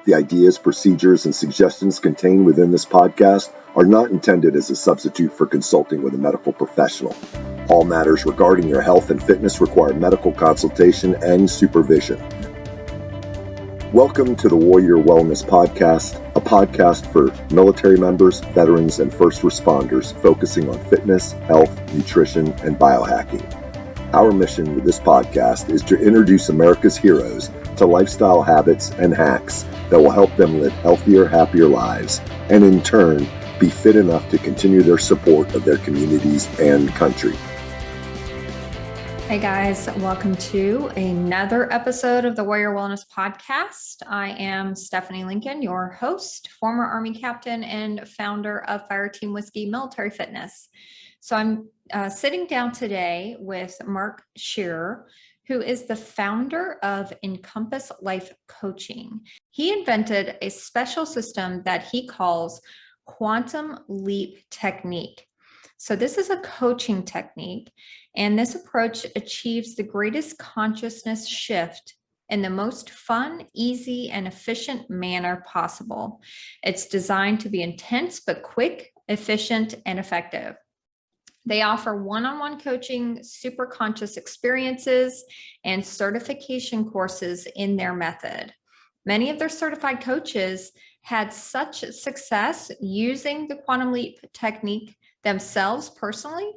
The ideas, procedures, and suggestions contained within this podcast are not intended as a substitute for consulting with a medical professional. All matters regarding your health and fitness require medical consultation and supervision. Welcome to the Warrior Wellness Podcast, a podcast for military members, veterans, and first responders focusing on fitness, health, nutrition, and biohacking. Our mission with this podcast is to introduce America's heroes to lifestyle habits and hacks that will help them live healthier, happier lives, and in turn, be fit enough to continue their support of their communities and country. Hey guys, welcome to another episode of the Warrior Wellness Podcast. I am Stephanie Lincoln, your host, former Army captain and founder of Fireteam Whiskey Military Fitness. So I'm sitting down today with Mark Shearer, who is the founder of Encompass Life Coaching. He invented a special system that he calls Quantum Leap Technique. So this is a coaching technique, and this approach achieves the greatest consciousness shift in the most fun, easy, and efficient manner possible. It's designed to be intense, but quick, efficient, and effective. They offer one-on-one coaching, super conscious experiences, and certification courses in their method. Many of their certified coaches had such success using the Quantum Leap technique themselves personally,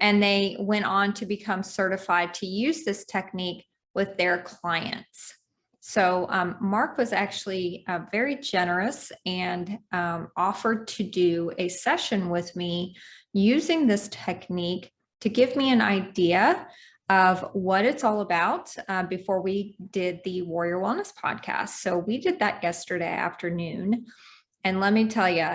and they went on to become certified to use this technique with their clients. So Mark was actually very generous and offered to do a session with me using this technique to give me an idea of what it's all about before we did the Warrior Wellness Podcast. So we did that yesterday afternoon. And let me tell you,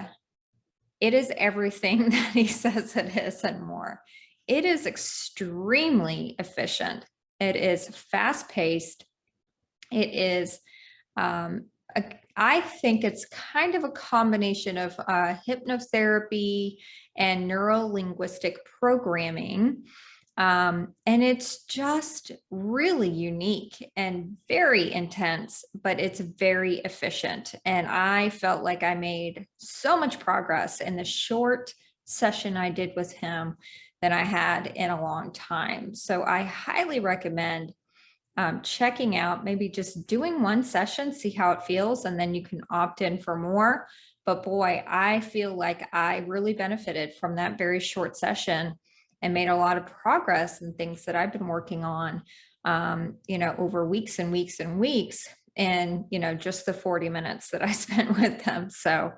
it is everything that he says it is and more. It is extremely efficient. It is fast-paced. It is, I think it's kind of a combination of hypnotherapy and neuro-linguistic programming. And it's just really unique and very intense, but it's very efficient. And I felt like I made so much progress in the short session I did with him than I had in a long time. So I highly recommend checking out, maybe just doing one session, see how it feels, and then you can opt in for more. But boy, I feel like I really benefited from that very short session and made a lot of progress in things that I've been working on, over weeks and weeks and weeks, and, just the 40 minutes that I spent with them. So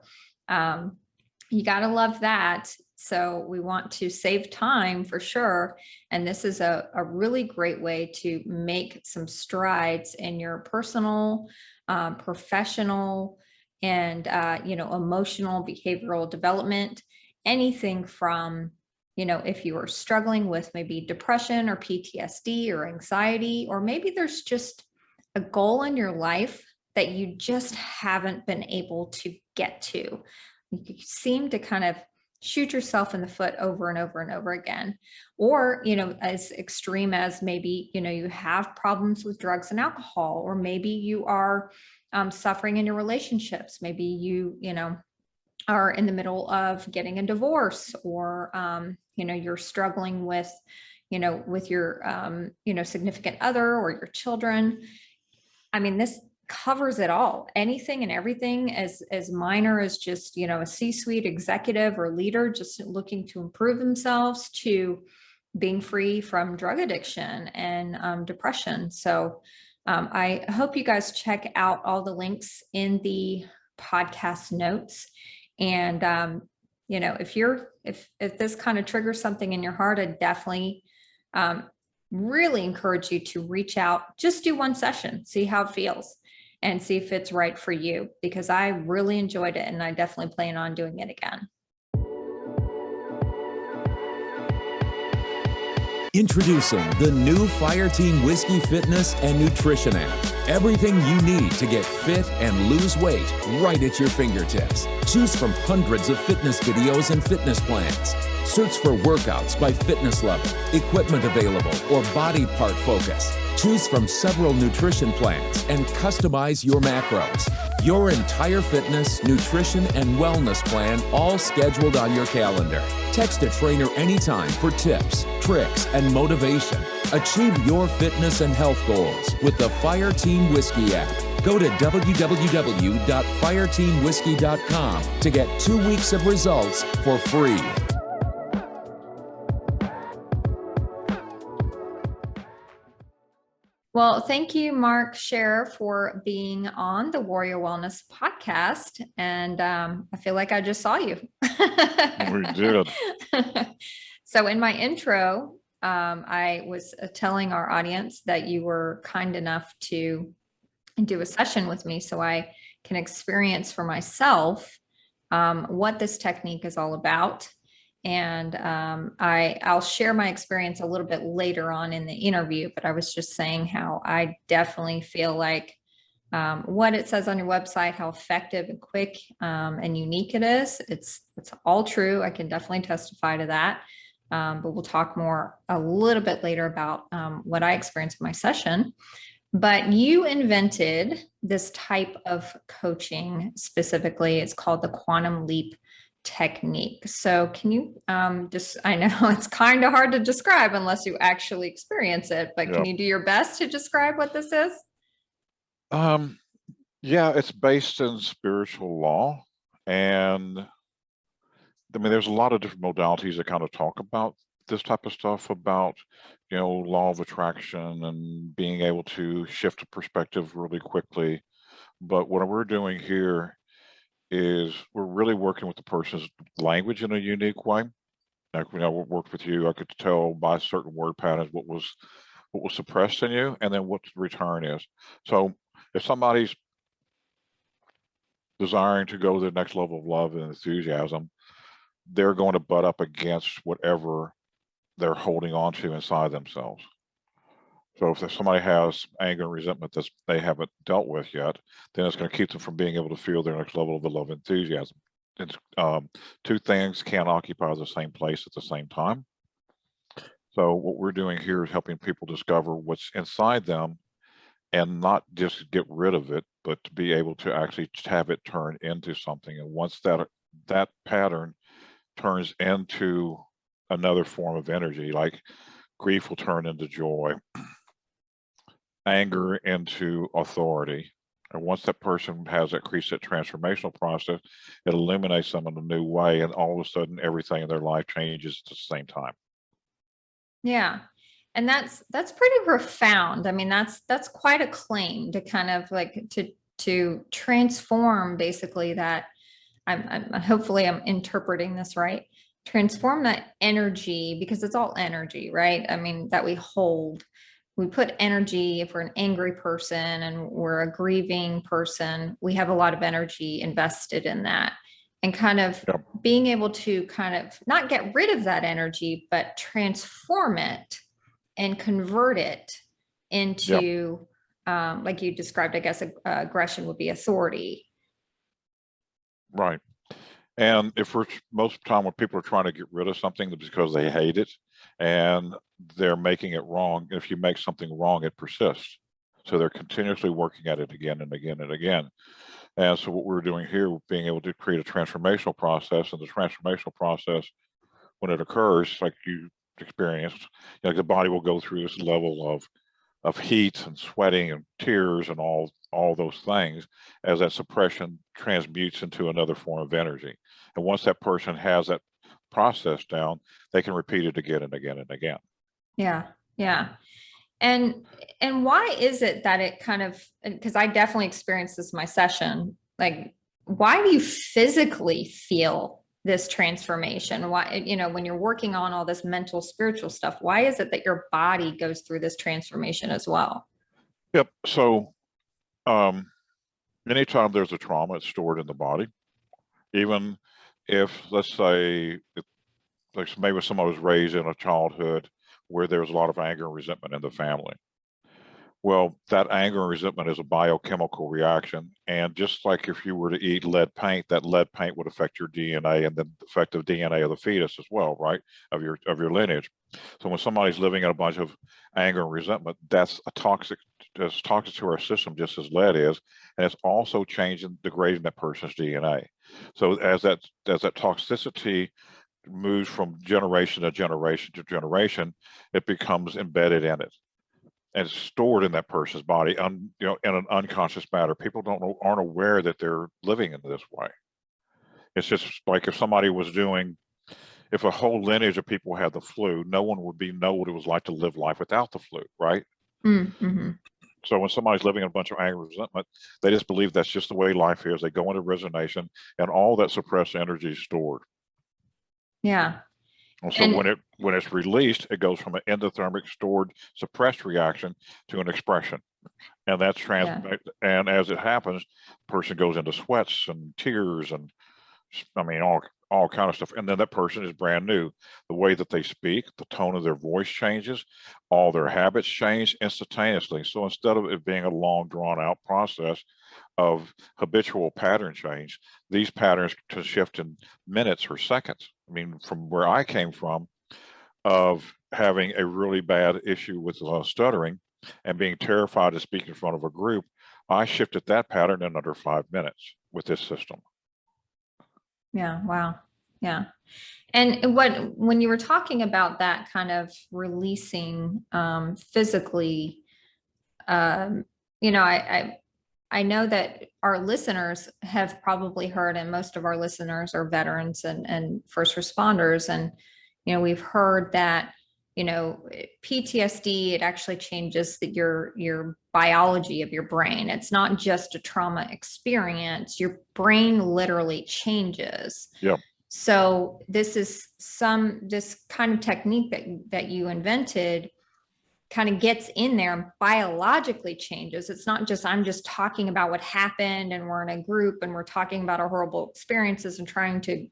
you got to love that. So we want to save time for sure. And this is a really great way to make some strides in your personal, professional, and, emotional, behavioral development, anything from, if you are struggling with maybe depression or PTSD or anxiety, or maybe there's just a goal in your life that you just haven't been able to get to. You seem to kind of shoot yourself in the foot over and over and over again. Or, as extreme as maybe, you have problems with drugs and alcohol, or maybe you are suffering in your relationships. Maybe you are in the middle of getting a divorce, or, you're struggling with, with your, significant other or your children. I mean, this covers it all, anything and everything as minor as just, a C-suite executive or leader just looking to improve themselves, to being free from drug addiction and depression. So I hope you guys check out all the links in the podcast notes. And, if this kind of triggers something in your heart, I definitely really encourage you to reach out, just do one session, see how it feels, and see if it's right for you, because I really enjoyed it and I definitely plan on doing it again. Introducing the new Fireteam Whiskey Fitness and Nutrition app. Everything you need to get fit and lose weight right at your fingertips. Choose from hundreds of fitness videos and fitness plans. Search for workouts by fitness level, equipment available, or body part focus. Choose from several nutrition plans and customize your macros. Your entire fitness, nutrition, and wellness plan all scheduled on your calendar. Text a trainer anytime for tips, tricks, and motivation. Achieve your fitness and health goals with the Fireteam Whiskey app. Go to www.fireteamwhiskey.com to get 2 weeks of results for free. Well, thank you, Mark Scherer, for being on the Warrior Wellness podcast. And I feel like I just saw you. We did. So in my intro, I was telling our audience that you were kind enough to do a session with me so I can experience for myself what this technique is all about. And I'll share my experience a little bit later on in the interview, but I was just saying how I definitely feel like what it says on your website, how effective and quick and unique it is. It's all true. I can definitely testify to that. But we'll talk more a little bit later about what I experienced in my session. But you invented this type of coaching specifically. It's called the Quantum Leap technique. So can you I know it's kind of hard to describe unless you actually experience it, but can you do your best to describe what this is? Yeah, it's based in spiritual law. And I mean, there's a lot of different modalities that kind of talk about this type of stuff about, law of attraction and being able to shift a perspective really quickly. But what we're doing here is we're really working with the person's language in a unique way. Like when I worked with you, I could tell by certain word patterns what was suppressed in you, and then what the return is. So if somebody's desiring to go to the next level of love and enthusiasm, they're going to butt up against whatever they're holding on to inside themselves. So if somebody has anger and resentment that they haven't dealt with yet, then it's going to keep them from being able to feel their next level of the love and enthusiasm. It's, two things can't occupy the same place at the same time. So what we're doing here is helping people discover what's inside them and not just get rid of it, but to be able to actually have it turn into something. And once that pattern turns into another form of energy, like grief will turn into joy, anger into authority. And once that person has that transformational process, it illuminates them in a new way, and all of a sudden everything in their life changes at the same time. Yeah. And that's pretty profound. I mean, that's quite a claim to kind of like to transform basically that. Hopefully I'm interpreting this right. Transform that energy, because it's all energy, right? I mean, that we hold. We put energy, if we're an angry person and we're a grieving person, we have a lot of energy invested in that. And kind of being able to kind of not get rid of that energy, but transform it and convert it into, like you described, I guess, aggression would be authority. Right. And if most of the time when people are trying to get rid of something, it's because they hate it and they're making it wrong. If you make something wrong, it persists. So they're continuously working at it again and again and again. And so what we're doing here, being able to create a transformational process, and the transformational process, when it occurs, like you experienced, the body will go through this level of heat and sweating and tears and all those things as that suppression transmutes into another form of energy. And once that person has that process down, they can repeat it again and again and again. Yeah. Yeah. And why is it that it kind of, because I definitely experienced this in my session, like, why do you physically feel this transformation? Why, when you're working on all this mental, spiritual stuff, why is it that your body goes through this transformation as well? Yep. So anytime there's a trauma, it's stored in the body. Even if, let's say, like maybe somebody was raised in a childhood where there was a lot of anger and resentment in the family. Well, that anger and resentment is a biochemical reaction. And just like if you were to eat lead paint, that lead paint would affect your DNA and then affect the DNA of the fetus as well, right? Of your lineage. So when somebody's living in a bunch of anger and resentment, that's toxic to our system, just as lead is. And it's also changing, degrading that person's DNA. So as that toxicity moves from generation to generation to generation, it becomes embedded in it and stored in that person's body, in an unconscious manner. People aren't aware that they're living in this way. It's just like if a whole lineage of people had the flu, no one would know what it was like to live life without the flu, right? Mm-hmm. So when somebody's living in a bunch of anger and resentment, they just believe that's just the way life is. They go into resignation, and all that suppressed energy is stored. Yeah. And so when it's released, it goes from an endothermic stored suppressed reaction to an expression. And that's and as it happens, the person goes into sweats and tears and all kind of stuff. And then that person is brand new. The way that they speak, the tone of their voice changes, all their habits change instantaneously. So instead of it being a long drawn out process of habitual pattern change, these patterns can shift in minutes or seconds. I mean, from where I came from, of having a really bad issue with stuttering and being terrified to speak in front of a group, I shifted that pattern in under 5 minutes with this system. Yeah. Wow. Yeah. And when you were talking about that kind of releasing physically, I know that our listeners have probably heard, and most of our listeners are veterans and first responders. And, we've heard that, PTSD, it actually changes your biology of your brain. It's not just a trauma experience. Your brain literally changes. Yeah. So this kind of technique that you invented kind of gets in there and biologically changes. It's not just, I'm just talking about what happened and we're in a group and we're talking about our horrible experiences and trying to,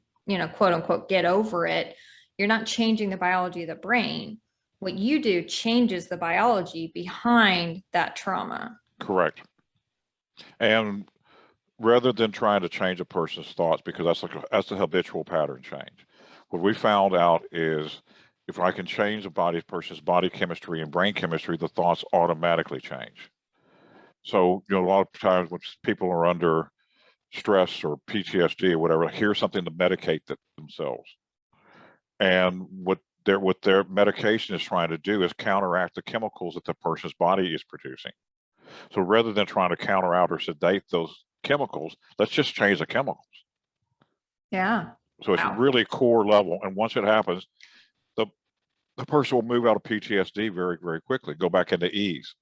quote unquote, get over it. You're not changing the biology of the brain. What you do changes the biology behind that trauma. Correct. And rather than trying to change a person's thoughts, because that's a habitual pattern change, what we found out is if I can change a person's body chemistry and brain chemistry, the thoughts automatically change. So, a lot of times when people are under stress or PTSD or whatever, here's something to medicate themselves. And what their medication is trying to do is counteract the chemicals that the person's body is producing. So rather than trying to counteract or sedate those chemicals, let's just change the chemicals. Yeah. So it's a really core level. And once it happens, the person will move out of PTSD very, very quickly, go back into ease.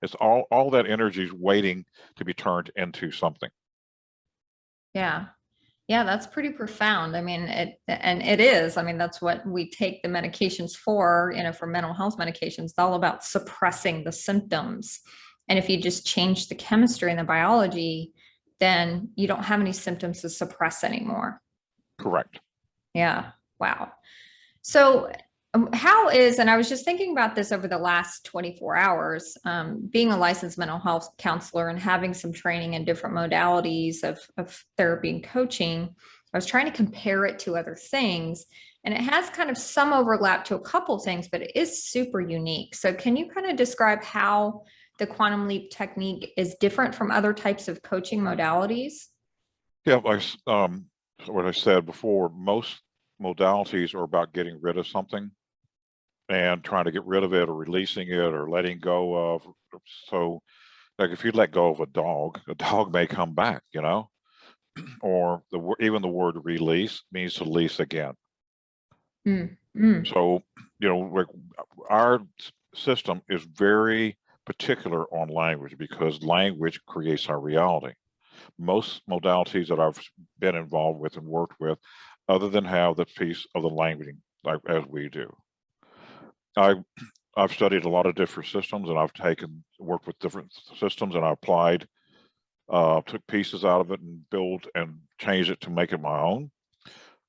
It's all that energy is waiting to be turned into something. Yeah. Yeah, that's pretty profound. I mean, it is. I mean, that's what we take the medications for, for mental health medications. It's all about suppressing the symptoms. And if you just change the chemistry and the biology, then you don't have any symptoms to suppress anymore. Correct. Yeah. Wow. So and I was just thinking about this over the last 24 hours, being a licensed mental health counselor and having some training in different modalities of therapy and coaching, I was trying to compare it to other things, and it has kind of some overlap to a couple things, but it is super unique. So can you kind of describe how the Quantum Leap technique is different from other types of coaching modalities? Yeah, what I said before, most modalities are about getting rid of something and trying to get rid of it or releasing it or letting go of. So like if you let go of a dog may come back, or even the word release means to lease again. So, our system is very particular on language because language creates our reality. Most modalities that I've been involved with and worked with, other than have the piece of the language like as we do. I've studied a lot of different systems, and I've worked with different systems, and I applied, took pieces out of it and built and changed it to make it my own.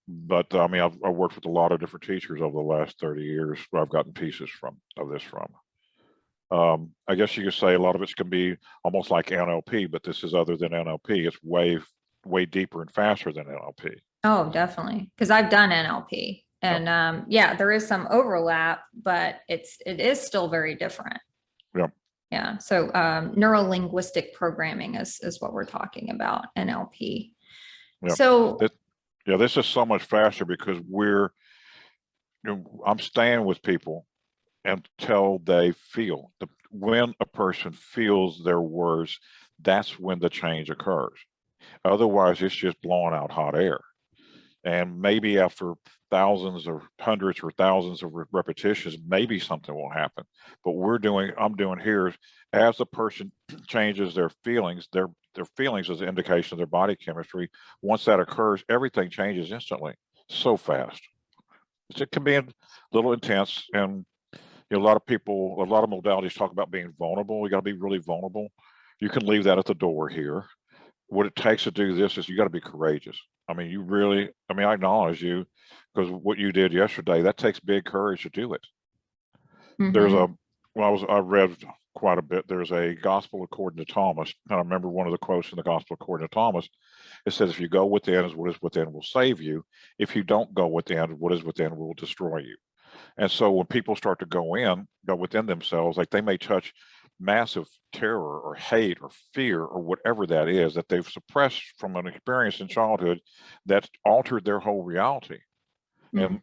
But I mean, I've worked with a lot of different teachers over the last 30 years where I've gotten pieces of this from. I guess you could say a lot of it's going to be almost like NLP, but this is other than NLP. It's way deeper and faster than NLP. Oh, definitely. Because I've done NLP and yeah, there is some overlap, but it is still very different. Yeah. Yeah. So neuro-linguistic programming is what we're talking about, NLP. Yeah. So this is so much faster because I'm staying with people until they feel. When a person feels their words, that's when the change occurs. Otherwise, it's just blowing out hot air. And maybe after thousands or hundreds or thousands of repetitions, maybe something will happen. But I'm doing here is, as the person changes their feelings, their feelings is an indication of their body chemistry. Once that occurs, everything changes instantly, so fast. It can be a little intense, and a lot of people, a lot of modalities talk about being vulnerable. We got to be really vulnerable. You can leave that at the door here. What it takes to do this is you got to be courageous. I mean, I acknowledge you, because what you did yesterday, that takes big courage to do it. mhm. I read quite a bit. There's a Gospel according to Thomas. And I remember one of the quotes in the Gospel according to Thomas. It says, if you go within, what is within will save you. If you don't go within, what is within will destroy you. And so when people start to go within themselves, like they may touch massive terror or hate or fear or whatever that is that they've suppressed from an experience in childhood that altered their whole reality. Mhm.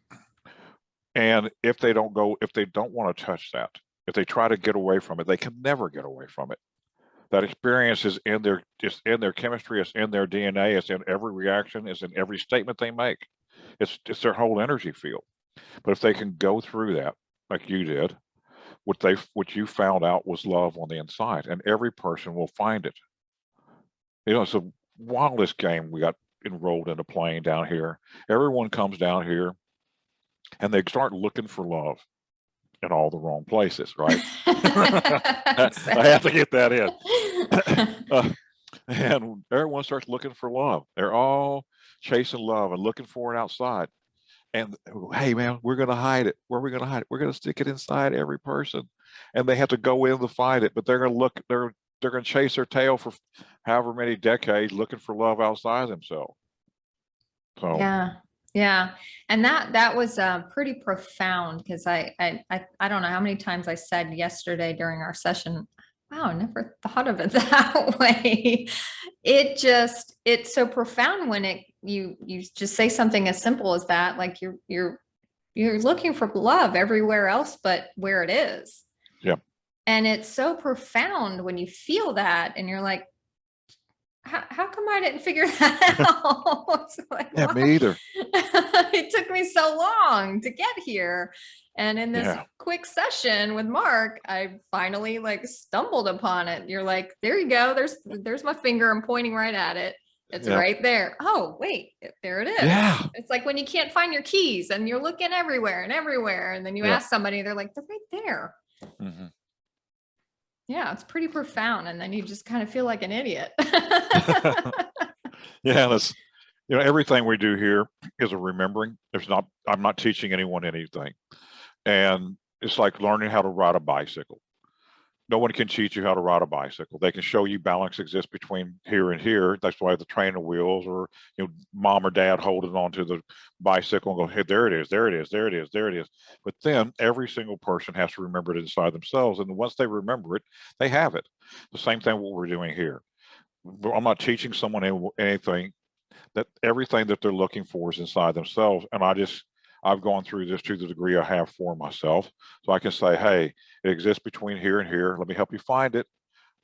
And if they don't want to touch that, if they try to get away from it, they can never get away from it. That experience is in their chemistry, it's in their DNA, it's in every reaction, it's in every statement they make. It's their whole energy field. But if they can go through that, like you did, what you found out was love on the inside, and every person will find it. It's a wildest game we got enrolled into playing down here. Everyone comes down here and they start looking for love in all the wrong places, right? I have to get that in. And everyone starts looking for love. They're all chasing love and looking for it outside. And hey, man, we're going to hide it. Where are we going to hide it? We're going to stick it inside every person. And they have to go in to find it, but they're going to look, they're going to chase their tail for however many decades looking for love outside themselves. So yeah. And that was pretty profound, because I don't know how many times I said yesterday during our session, wow, I never thought of it that way. It's so profound when you just say something as simple as that, like you're looking for love everywhere else but where it is. Yeah. And it's so profound when you feel that and you're like, how come I didn't figure that out? Like, yeah, me either. It took me so long to get here. And in this quick session with Mark, I finally stumbled upon it. You're like, there you go. There's my finger. I'm pointing right at it. It's right there. Oh, wait, there it is. Yeah. It's like when you can't find your keys and you're looking everywhere. And then you ask somebody, they're like, they're right there. Mm-hmm. Yeah, it's pretty profound. And then you just kind of feel like an idiot. Yeah, that's, everything we do here is a remembering. I'm not teaching anyone anything. And it's like learning how to ride a bicycle. No one can teach you how to ride a bicycle. They can show you balance exists between here and here. That's why the trainer wheels, or mom or dad holding onto the bicycle and go, hey, there it is, there it is, there it is, there it is. But then every single person has to remember it inside themselves. And once they remember it, they have it. The same thing what we're doing here. I'm not teaching someone anything. That everything that they're looking for is inside themselves. And I've gone through this to the degree I have for myself. So I can say, hey, it exists between here and here. Let me help you find it.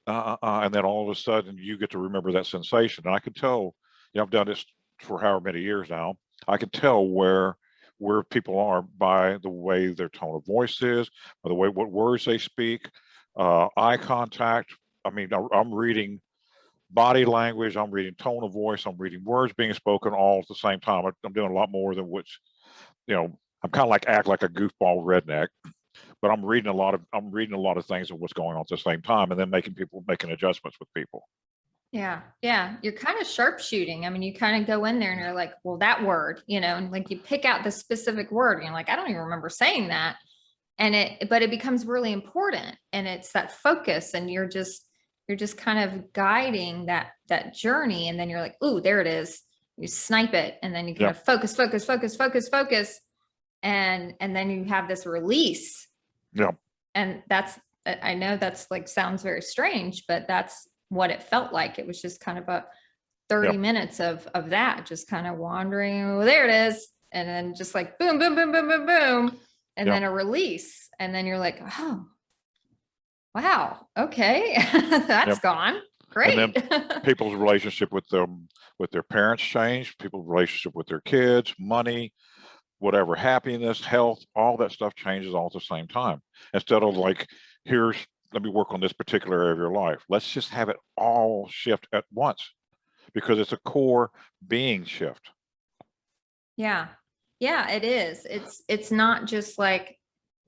And then all of a sudden you get to remember that sensation. And I can tell, I've done this for however many years now. I can tell where people are by the way their tone of voice is, by the way, what words they speak, eye contact. I mean, I'm reading body language, I'm reading tone of voice, I'm reading words being spoken all at the same time. I'm doing a lot more than which, I'm kind of act like a goofball redneck, but I'm reading a lot of things of what's going on at the same time, and then making adjustments with people. Yeah. You're kind of sharpshooting. I mean, you kind of go in there and you're like, well, that word, and you pick out the specific word and you're like, I don't even remember saying that. but it becomes really important, and it's that focus, and you're just kind of guiding that journey. And then you're like, ooh, there it is. You snipe it, and then you kind of focus. And then you have this release. Yeah. And I know that's like, sounds very strange, but that's what it felt like. It was just kind of a 30 minutes of that, just kind of wandering. Oh, there it is. And then just like, boom, boom, boom, boom, boom, boom. And then a release. And then you're like, oh, wow. Okay. That's gone. Great. And then people's relationship with their parents change, people's relationship with their kids, money, whatever, happiness, health, all that stuff changes all at the same time. Instead of like, let me work on this particular area of your life. Let's just have it all shift at once, because it's a core being shift. Yeah. Yeah, it is. It's not just like,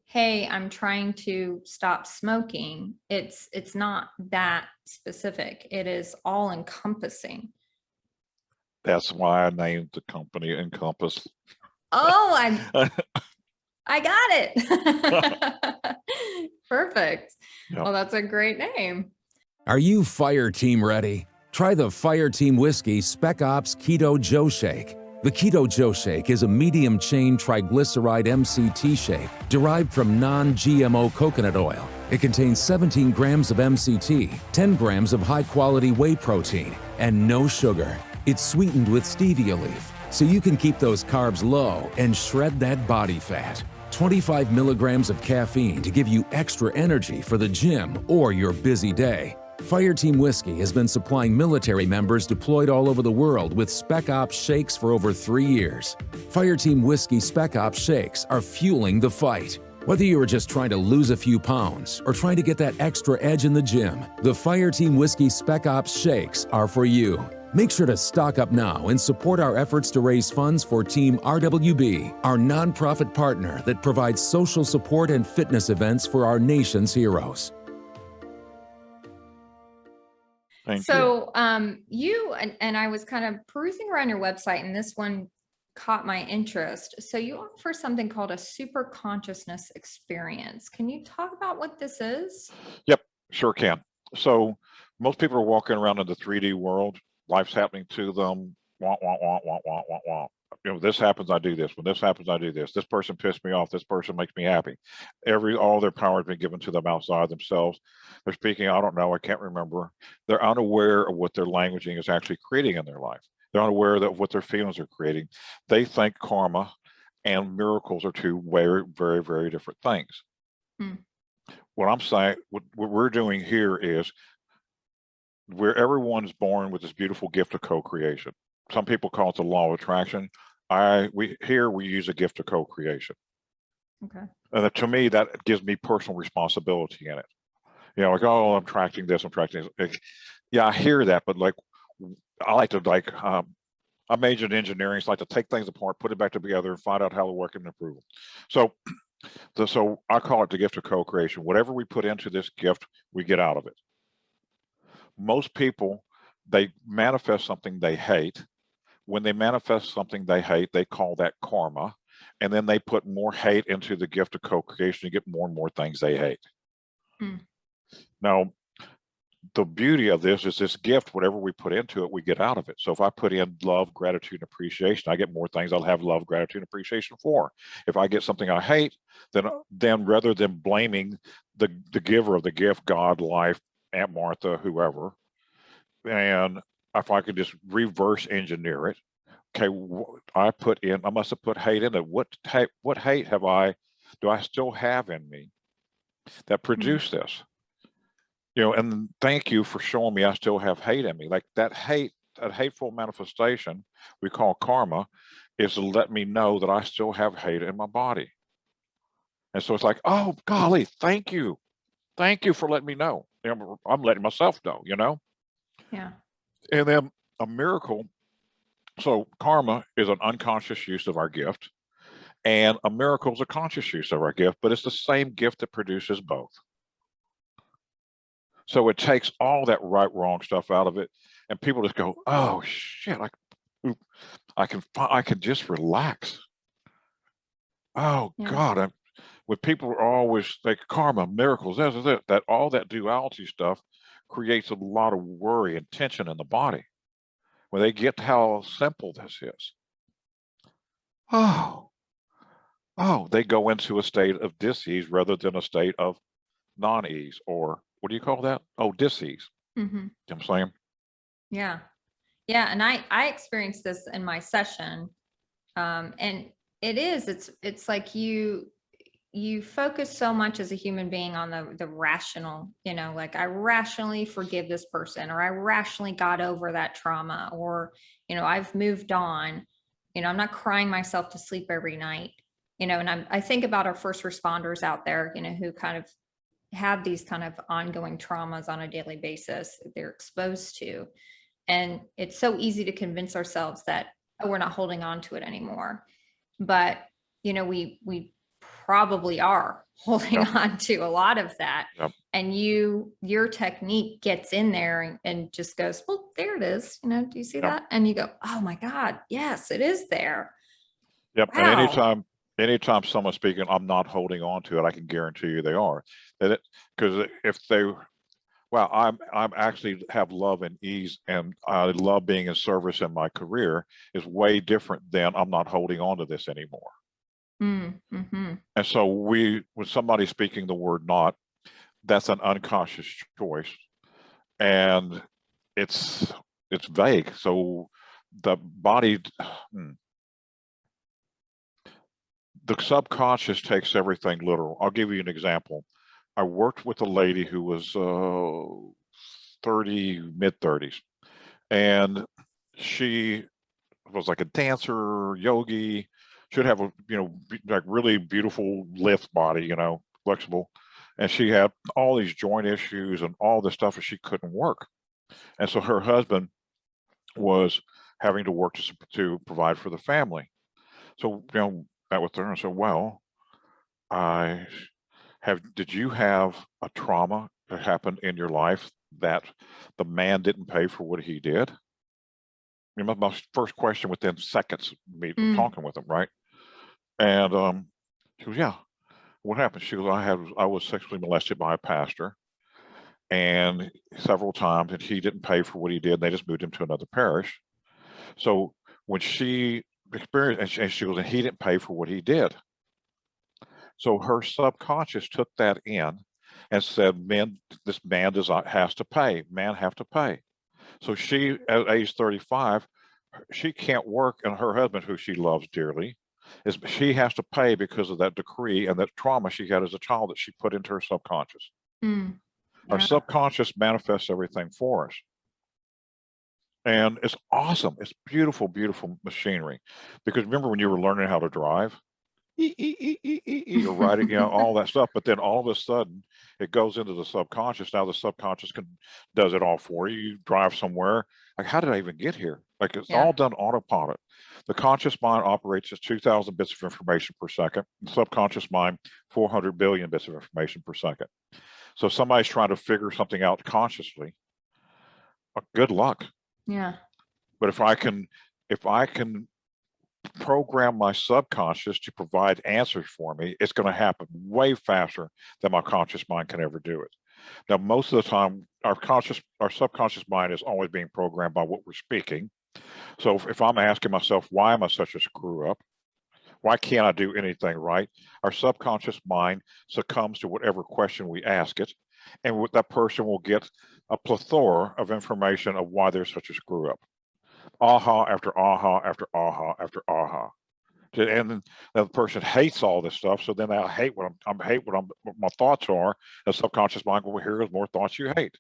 hey, I'm trying to stop smoking. It's not that specific. It is all encompassing. That's why I named the company Encompass. Oh, I got it. Perfect. Yep. Well, that's a great name. Are you fire team ready? Try the Fire Team Whiskey Spec Ops Keto Joe Shake. The Keto Joe Shake is a medium-chain triglyceride MCT shake derived from non-GMO coconut oil. It contains 17 grams of MCT, 10 grams of high-quality whey protein, and no sugar. It's sweetened with stevia leaf, so you can keep those carbs low and shred that body fat. 25 milligrams of caffeine to give you extra energy for the gym or your busy day. Fireteam Whiskey has been supplying military members deployed all over the world with Spec Ops shakes for over 3 years. Fireteam Whiskey Spec Ops shakes are fueling the fight. Whether you are just trying to lose a few pounds or trying to get that extra edge in the gym, the Fireteam Whiskey Spec Ops shakes are for you. Make sure to stock up now and support our efforts to raise funds for Team RWB, our nonprofit partner that provides social support and fitness events for our nation's heroes. Thank you. So you and I was kind of perusing around your website, and this one caught my interest. So you offer something called a super consciousness experience. Can you talk about what this is? Yep, sure can. So most people are walking around in the 3D world. Life's happening to them. Wah, wah, wah, wah, wah, wah, wah. You know, this happens, I do this. When this happens, I do this. This person pissed me off. This person makes me happy. All their power has been given to them outside themselves. They're speaking, I don't know, I can't remember. They're unaware of what their languaging is actually creating in their life. They're unaware of what their feelings are creating. They think karma and miracles are two very, very, very different things. What I'm saying, what we're doing here is, where everyone's born with this beautiful gift of co-creation. Some people call it the law of attraction. We use a gift of co-creation. Okay. And to me, that gives me personal responsibility in it. You know, like, oh, I'm attracting this, I'm attracting this. Like, yeah, I hear that, but like, I like to I majored in engineering, so I like to take things apart, put it back together, and find out how they work and improve them. So I call it the gift of co-creation. Whatever we put into this gift, we get out of it. Most people, they manifest something they hate. When they manifest something they hate, they call that karma. And then they put more hate into the gift of co-creation to get more and more things they hate. Now, the beauty of this is this gift, whatever we put into it, we get out of it. So if I put in love, gratitude, and appreciation, I get more things I'll have love, gratitude, and appreciation for. If I get something I hate, then rather than blaming the giver of the gift, God, life, Aunt Martha, whoever, and if I could just reverse engineer it, okay, I must have put hate in it. What hate do I still have in me that produced this? You know, and thank you for showing me I still have hate in me. Like that hateful manifestation we call karma is to let me know that I still have hate in my body. And so it's like, oh, golly, thank you. Thank you for letting me know. You know, I'm letting myself know, you know? Yeah. And then a miracle. So karma is an unconscious use of our gift, and a miracle is a conscious use of our gift, but it's the same gift that produces both. So it takes all that right, wrong stuff out of it, and people just go, oh shit, I can just relax. Oh God, when people are always like karma, miracles, that all that duality stuff creates a lot of worry and tension in the body. When they get how simple this is, oh, they go into a state of dis-ease rather than a state of non-ease, or what do you call that? Oh, dis-ease. Mm-hmm. You know what I'm saying? Yeah. Yeah. And I experienced this in my session. And it's like you focus so much as a human being on the rational, like I rationally forgive this person, or I rationally got over that trauma, or, I've moved on, I'm not crying myself to sleep every night, and I think about our first responders out there, who kind of have these kind of ongoing traumas on a daily basis that they're exposed to. And it's so easy to convince ourselves that, oh, we're not holding on to it anymore. But, we probably are holding on to a lot of that. Yep. And your technique gets in there and just goes, well, there it is. Do you see that? And you go, oh my God, yes, it is there. Yep. Wow. And anytime someone's speaking, I'm not holding on to it, I can guarantee you they are. Because if they, well, I'm actually have love and ease, and I love being in service in my career, is way different than I'm not holding on to this anymore. Mm-hmm. And so when somebody's speaking the word not, that's an unconscious choice, and it's vague. So the body, the subconscious takes everything literal. I'll give you an example. I worked with a lady who was mid-30s, and she was like a dancer, yogi, should have a, like really beautiful lift body, flexible. And she had all these joint issues and all this stuff, and she couldn't work. And so her husband was having to work to provide for the family. So, met with her and said, well, did you have a trauma that happened in your life that the man didn't pay for what he did? My first question within seconds of me talking with him, right? And she goes, yeah. What happened? She goes, I was sexually molested by a pastor, and several times, and he didn't pay for what he did. And they just moved him to another parish. So when she experienced, and she goes, and he didn't pay for what he did. So her subconscious took that in and said, this man has to pay. Men have to pay. So she, at age 35, she can't work, and her husband, who she loves dearly, she has to pay because of that decree and that trauma she had as a child that she put into her subconscious. Yeah. Our subconscious manifests everything for us. And it's awesome. It's beautiful, beautiful machinery. Because remember when you were learning how to drive? You're riding, all that stuff, but then all of a sudden it goes into the subconscious. Now the subconscious does it all for you. You drive somewhere, like, how did I even get here? Like, it's all done autopilot. The conscious mind operates at 2,000 bits of information per second. The subconscious mind, 400 billion bits of information per second. So if somebody's trying to figure something out consciously, good luck. Yeah. But if I can program my subconscious to provide answers for me, it's going to happen way faster than my conscious mind can ever do it. Now, most of the time, our subconscious mind is always being programmed by what we're speaking. So if I'm asking myself, why am I such a screw up? Why can't I do anything right? Our subconscious mind succumbs to whatever question we ask it, and that person will get a plethora of information of why they're such a screw up. Aha after aha after aha after aha. And then the person hates all this stuff, so then I hate what my thoughts are. The subconscious mind will hear more thoughts you hate.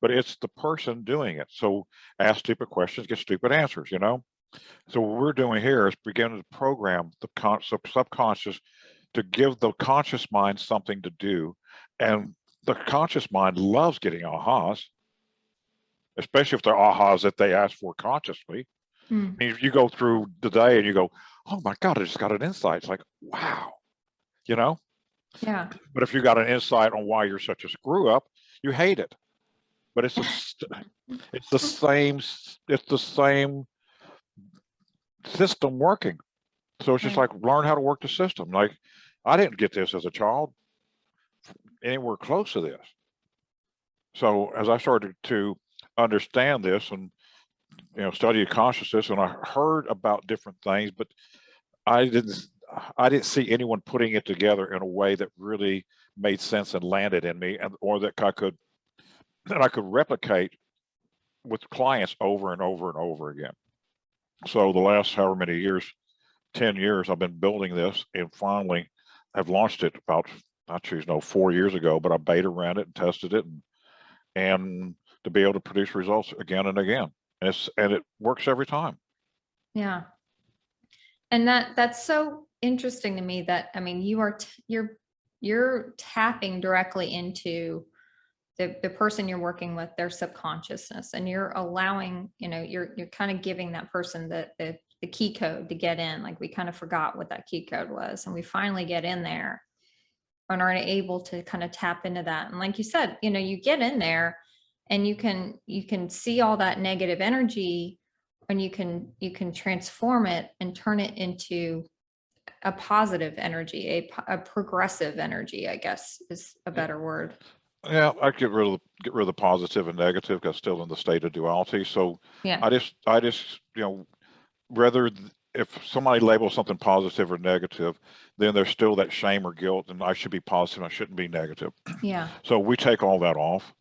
But it's the person doing it. So ask stupid questions, get stupid answers, So what we're doing here is beginning to program the subconscious to give the conscious mind something to do. And the conscious mind loves getting ahas, especially if they're ahas that they ask for consciously. I mean, if you go through the day and you go, oh my God, I just got an insight. It's like, wow, Yeah. But if you got an insight on why you're such a screw up, you hate it. But it's the same system working. So it's just like, learn how to work the system. Like, I didn't get this as a child anywhere close to this. So as I started to understand this and study consciousness, and I heard about different things, but I didn't see anyone putting it together in a way that really made sense and landed in me, or that I could replicate with clients over and over and over again. So the last however many years, 10 years, I've been building this, and finally have launched it about, 4 years ago, but I beta ran it and tested it, and to be able to produce results again and again. And it works every time. Yeah. And that's so interesting to me that, I mean, you're tapping directly into the person you're working with, their subconsciousness, and you're allowing, you're kind of giving that person the key code to get in. Like, we kind of forgot what that key code was, and we finally get in there and are able to kind of tap into that. And like you said, you get in there and you can see all that negative energy, and you can transform it and turn it into a positive energy, a progressive energy, I guess is a better word. Yeah, I get rid of the positive and negative, because still in the state of duality. So Yeah. I just whether if somebody labels something positive or negative, then there's still that shame or guilt, and I should be positive, I shouldn't be negative. Yeah. So we take all that off,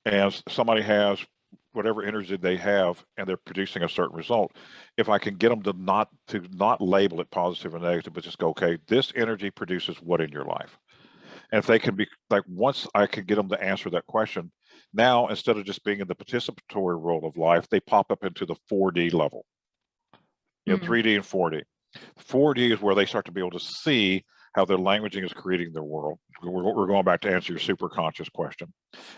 and somebody has whatever energy they have, and they're producing a certain result. If I can get them to not label it positive or negative, but just go, okay, this energy produces what in your life? And if they can be like, once I can get them to answer that question, now instead of just being in the participatory role of life, they pop up into the 4D level. 3D and 4D. 4D is where they start to be able to see how their languaging is creating their world. We're going back to answer your super conscious question.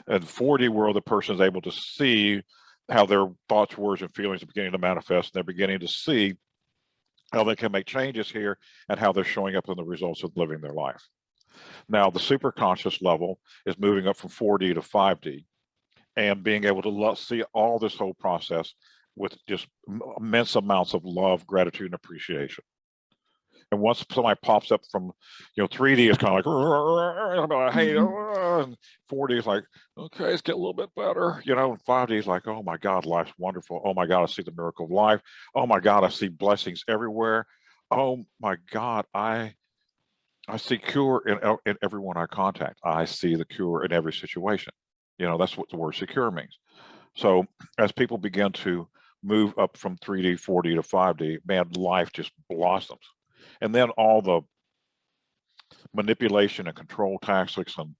And 4D world, the person is able to see how their thoughts, words, and feelings are beginning to manifest. And they're beginning to see how they can make changes here and how they're showing up in the results of living their life. Now, the super conscious level is moving up from 4D to 5D, and being able to see all this whole process with just immense amounts of love, gratitude, and appreciation. And once somebody pops up from, 3D is kind of like, hey, and 4D is like, okay, it's getting a little bit better, and 5D is like, oh my God, life's wonderful. Oh my God, I see the miracle of life. Oh my God, I see blessings everywhere. Oh my God, I see cure in everyone I contact. I see the cure in every situation. That's what the word secure means. So as people begin to move up from 3D, 4D to 5D, man, life just blossoms. And then all the manipulation and control tactics, and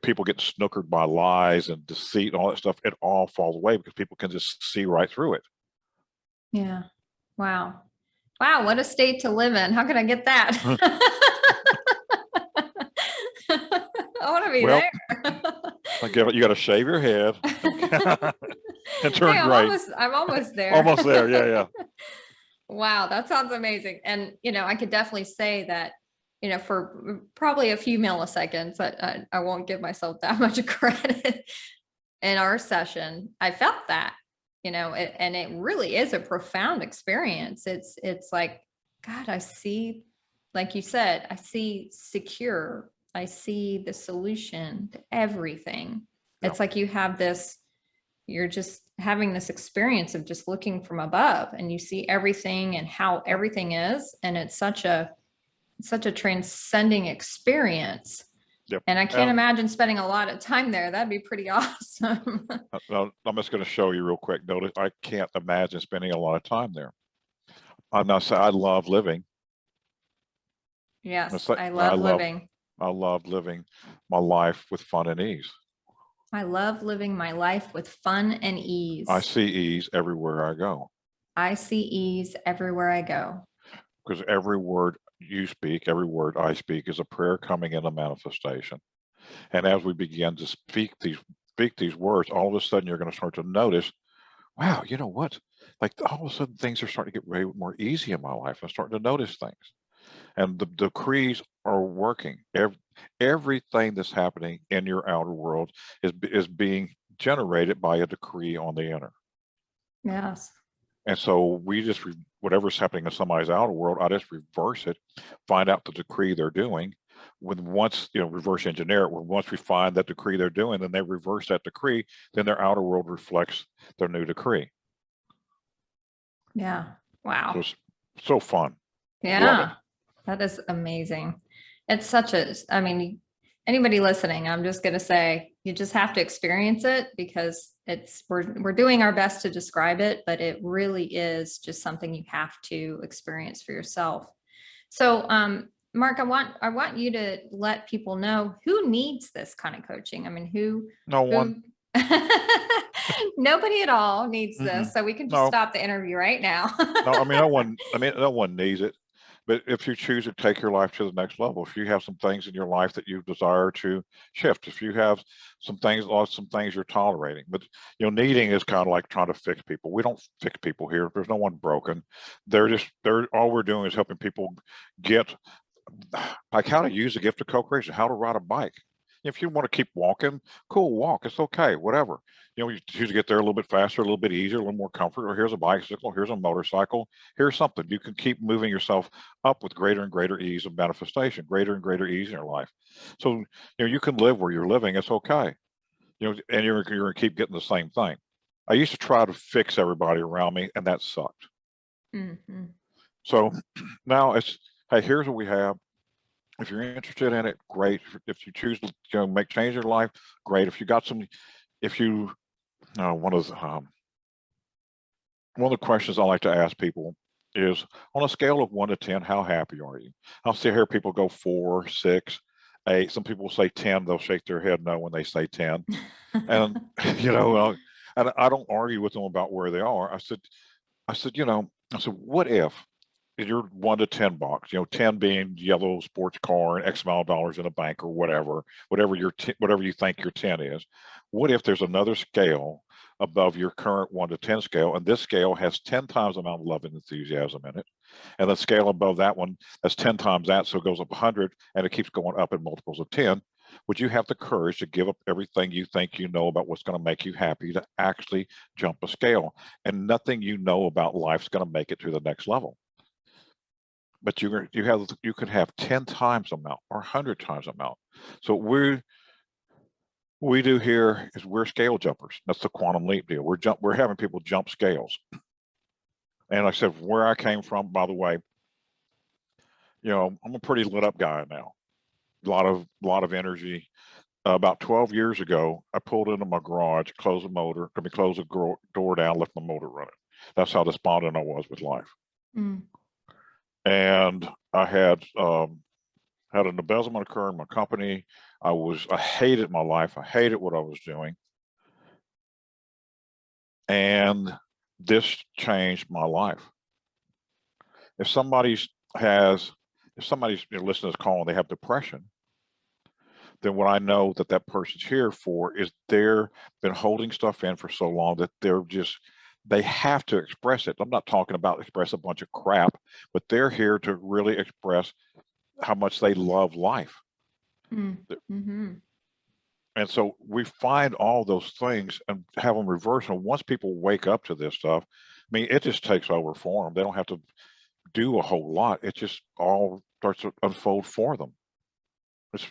people get snookered by lies and deceit and all that stuff, it all falls away because people can just see right through it. Yeah. Wow. What a state to live in. How can I get that? I want to be there. You got to shave your head and turn gray. I'm almost there. Almost there. Yeah. Wow, that sounds amazing. And, I could definitely say that, for probably a few milliseconds, I won't give myself that much credit. In our session, I felt that, and it really is a profound experience. It's like, God, I see, like you said, I see secure. I see the solution to everything. Yeah. It's like you're just having this experience of just looking from above, and you see everything and how everything is. And it's such a transcending experience. Yep. And I can't imagine spending a lot of time there. That'd be pretty awesome. I'm just going to show you real quick. Notice, I can't imagine spending a lot of time there. I'm not saying I love living. Yes, I love living. I love living my life with fun and ease. I love living my life with fun and ease. I see ease everywhere I go. I see ease everywhere I go. Because every word you speak, every word I speak is a prayer coming in a manifestation. And as we begin to speak these words, all of a sudden you're going to start to notice, wow, you know what? Like, all of a sudden things are starting to get way more easy in my life. I'm starting to notice things. And the decrees are working. Everything that's happening in your outer world is being generated by a decree on the inner. Yes. And so we whatever's happening in somebody's outer world, I just reverse it, find out the decree they're doing, When once, reverse engineer it, when once we find that decree they're doing, then they reverse that decree, then their outer world reflects their new decree. Yeah. So Wow. it's so fun. Love it. Yeah. That is amazing. It's such a, I mean, anybody listening, I'm just going to say, you just have to experience it, because we're doing our best to describe it, but it really is just something you have to experience for yourself. So, Mark, I want you to let people know who needs this kind of coaching. I mean, No one. Nobody at all needs Mm-mm. this. So we can just No. stop the interview right now. No, I mean, no one needs it. But if you choose to take your life to the next level, if you have some things in your life that you desire to shift, if you have some things you're tolerating, but needing is kind of like trying to fix people. We don't fix people here. There's no one broken. All we're doing is helping people get like how to use the gift of co-creation, how to ride a bike. If you want to keep walking, cool, walk. It's okay, whatever. You choose to get there a little bit faster, a little bit easier, a little more comfort. Or here's a bicycle, here's a motorcycle, here's something. You can keep moving yourself up with greater and greater ease of manifestation, greater and greater ease in your life. So you can live where you're living. It's okay. And you're going to keep getting the same thing. I used to try to fix everybody around me, and that sucked. Mm-hmm. So now it's, hey, here's what we have. If you're interested in it, great. If you choose to make change in your life, great. If you got some, one of the questions I like to ask people is, on a scale of 1 to 10, how happy are you? I'll see here people go 4, 6, 8. Some people say 10. They'll shake their head no when they say 10. And and I don't argue with them about where they are. I said, what if your 1 to 10 box, 10 being yellow sports car and X amount of dollars in a bank or whatever you think your 10 is. What if there's another scale above your current 1 to 10 scale, and this scale has 10 times the amount of love and enthusiasm in it, and the scale above that one has 10 times that, so it goes up 100, and it keeps going up in multiples of 10. Would you have the courage to give up everything you think you know about what's going to make you happy to actually jump a scale? And nothing you know about life's going to make it to the next level. But you could have 10 times the amount or 100 times the amount. So we do here is we're scale jumpers. That's the quantum leap deal. We're having people jump scales. And like I said, where I came from, by the way, I'm a pretty lit up guy now. A lot of energy. About 12 years ago, I pulled into my garage, close the door down, left my motor running. That's how despondent I was with life. Mm. And I had an embezzlement occur in my company. I hated my life. I hated what I was doing. And this changed my life. If somebody's listening to this call and they have depression, then what I know that person's here for is they've been holding stuff in for so long that they have to express it. I'm not talking about express a bunch of crap, but they're here to really express how much they love life. Mm-hmm. And so we find all those things and have them reverse. And once people wake up to this stuff, I mean, it just takes over for them. They don't have to do a whole lot. It just all starts to unfold for them.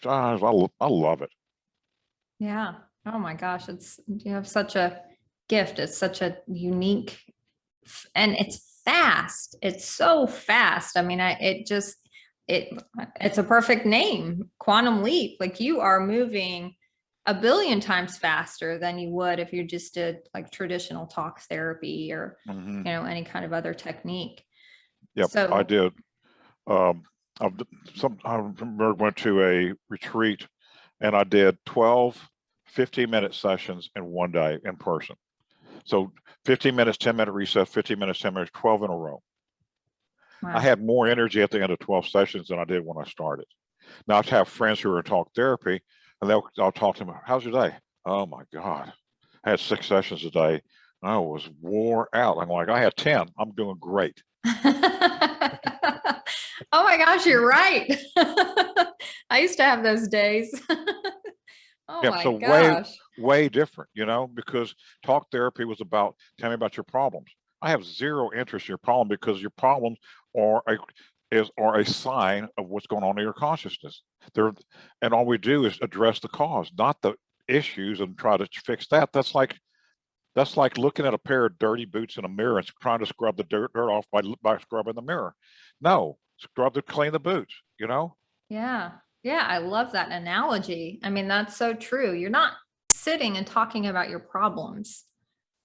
I love it. Yeah. Oh my gosh. You have such a gift. It's such a unique, and it's fast. It's so fast. I mean, it's a perfect name, Quantum Leap. Like, you are moving 1 billion times faster than you would if you just did like traditional talk therapy or, any kind of other technique. Yep, so, I did. I remember went to a retreat and I did 12 15-minute sessions in one day in person. So 15 minutes, 10-minute recess, 15 minutes, 10 minutes, 12 in a row. Wow. I had more energy at the end of 12 sessions than I did when I started. Now I have friends who are in talk therapy and I'll talk to them, how's your day? Oh my God, I had 6 sessions a day. I was wore out. I'm like, I had 10, I'm doing great. Oh my gosh, you're right. I used to have those days. Oh yeah, my so gosh. Way different, because talk therapy was about, tell me about your problems. I have zero interest in your problem because your problems are are a sign of what's going on in your consciousness. And all we do is address the cause, not the issues, and try to fix that. That's like looking at a pair of dirty boots in a mirror and trying to scrub the dirt off by scrubbing the mirror. No, clean the boots, Yeah. Yeah. I love that analogy. I mean, that's so true. You're not sitting and talking about your problems.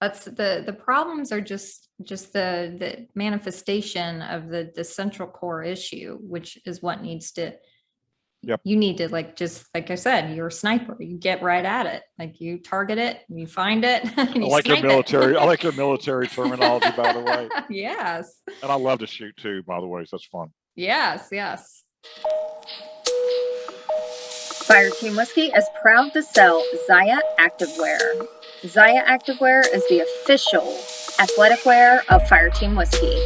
That's the problems are just the manifestation of the central core issue, which is what needs to, Yep. you need to, like, just like I said, you're a sniper. You get right at it. Like, you target it, you find it, and you I like your snipe it. military. I like your military terminology, by the way. Yes. And I love to shoot too, by the way. So that's fun. Yes. Yes. Fireteam Whiskey is proud to sell Zaya Activewear. Zaya Activewear is the official athletic wear of Fireteam Whiskey.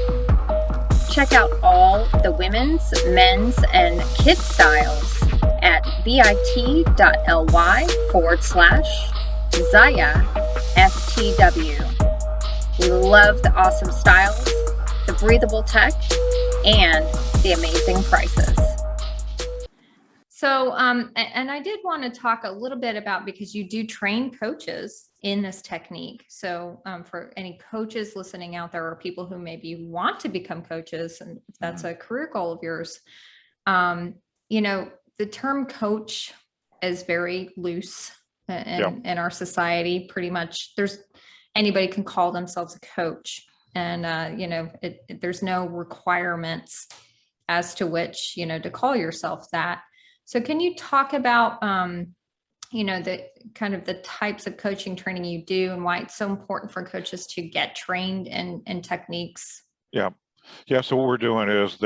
Check out all the women's, men's, and kids styles at bit.ly/Zaya FTW. We love the awesome styles, the breathable tech, and the amazing prices. So, and I did want to talk a little bit about, because you do train coaches in this technique. So, for any coaches listening out there, or people who maybe want to become coaches, and if that's a career goal of yours, the term coach is very loose in our society. Pretty much, anybody can call themselves a coach, and there's no requirements as to which to call yourself that. So can you talk about, the kind of the types of coaching training you do, and why it's so important for coaches to get trained in techniques? Yeah. So what we're doing is,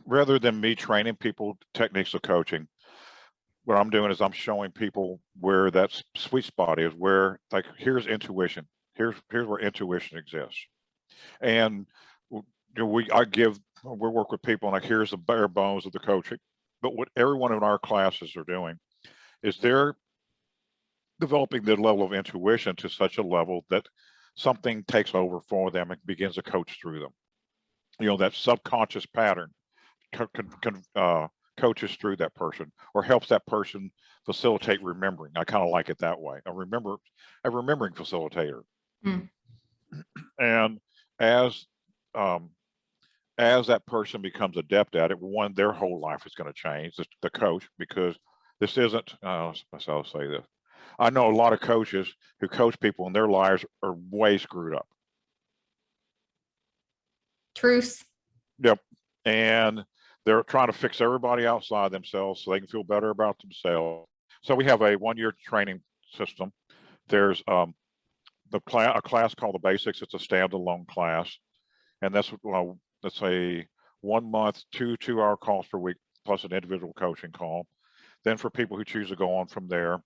rather than me training people techniques of coaching, what I'm doing is I'm showing people where that sweet spot is, where, like, here's intuition. Here's where intuition exists. And we work with people, and, like, here's the bare bones of the coaching. But what everyone in our classes are doing is they're developing their level of intuition to such a level that something takes over for them and begins to coach through them. That subconscious pattern coaches through that person, or helps that person facilitate remembering. I kind of like it that way. A remembering facilitator. And as that person becomes adept at it, their whole life is going to change, the coach, because this isn't, I'll say this. I know a lot of coaches who coach people, and their lives are way screwed up. Truth. Yep. And they're trying to fix everybody outside themselves so they can feel better about themselves. So we have a 1-year training system. There's a class called the Basics. It's a standalone class. And that's a 1 month, 2-hour calls per week, plus an individual coaching call. Then for people who choose to go on from there,